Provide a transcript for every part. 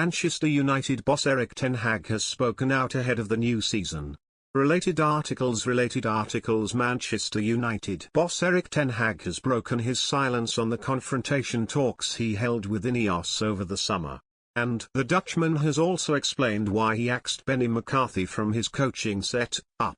Manchester United boss Erik Ten Hag has spoken out ahead of the new season. Related articles. Manchester United boss Erik Ten Hag has broken his silence on the confrontation talks he held with INEOS over the summer. And the Dutchman has also explained why he axed Benni McCarthy from his coaching set-up.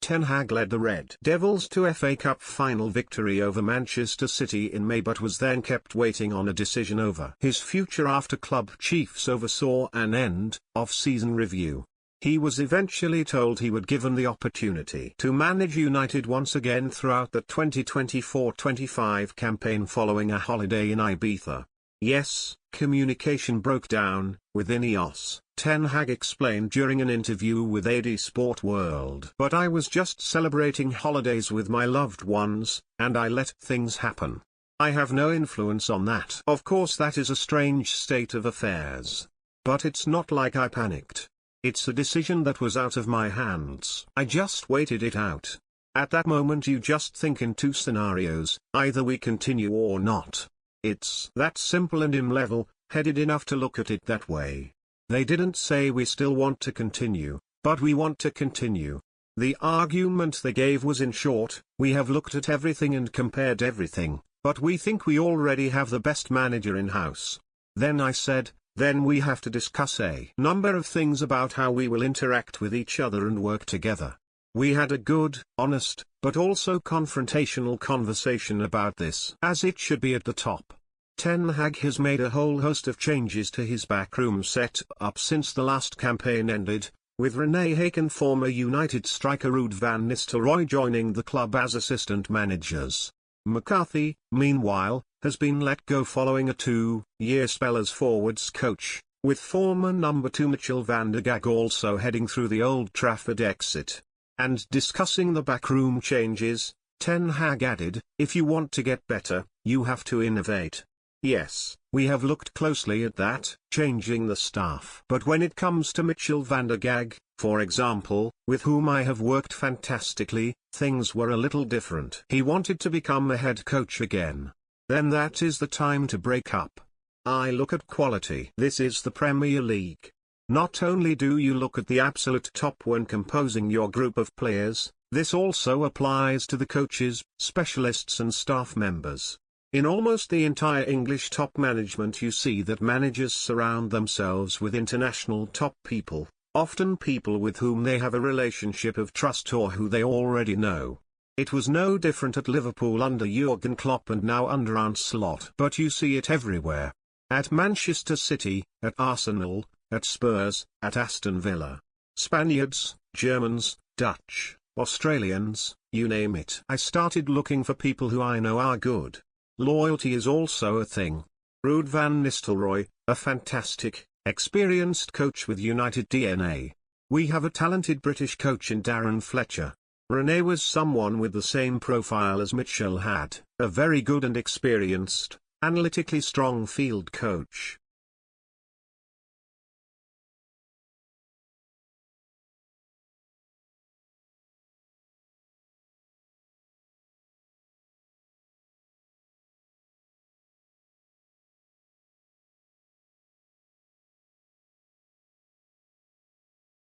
Ten Hag led the Red Devils to FA Cup final victory over Manchester City in May, but was then kept waiting on a decision over his future after club chiefs oversaw an end-of-season review. He was eventually told he would given the opportunity to manage United once again throughout the 2024-25 campaign following a holiday in Ibiza. Yes, communication broke down with INEOS, Ten Hag explained during an interview with AD Sport World. But I was just celebrating holidays with my loved ones, and I let things happen. I have no influence on that. Of course, that is a strange state of affairs. But it's not like I panicked. It's a decision that was out of my hands. I just waited it out. At that moment you just think in two scenarios, either we continue or not. It's that simple, and I'm level-headed enough to look at it that way. They didn't say we still want to continue, but we want to continue. The argument they gave was, in short, we have looked at everything and compared everything, but we think we already have the best manager in-house. Then I said, then we have to discuss a number of things about how we will interact with each other and work together. We had a good, honest, but also confrontational conversation about this, as it should be at the top. Ten Hag has made a whole host of changes to his backroom set-up since the last campaign ended, with Rene Haken, former United striker Ruud van Nistelrooy joining the club as assistant managers. McCarthy, meanwhile, has been let go following a 2-year spell as forwards coach, with former number 2 Mitchell van der Gaag also heading through the Old Trafford exit. And discussing the backroom changes, Ten Hag added, if you want to get better, you have to innovate. Yes, we have looked closely at that, changing the staff. But when it comes to Mitchell van der Gaag, for example, with whom I have worked fantastically, things were a little different. He wanted to become a head coach again. Then that is the time to break up. I look at quality. This is the Premier League. Not only do you look at the absolute top when composing your group of players, this also applies to the coaches, specialists and staff members. In almost the entire English top management you see that managers surround themselves with international top people, often people with whom they have a relationship of trust or who they already know. It was no different at Liverpool under Jurgen Klopp and now under Arne Slot. But you see it everywhere. At Manchester City, at Arsenal, at Spurs, at Aston Villa. Spaniards, Germans, Dutch, Australians, you name it. I started looking for people who I know are good. Loyalty is also a thing. Ruud van Nistelrooy, a fantastic, experienced coach with United DNA. We have a talented British coach in Darren Fletcher. Rene was someone with the same profile as Mitchell had, a very good and experienced, analytically strong field coach.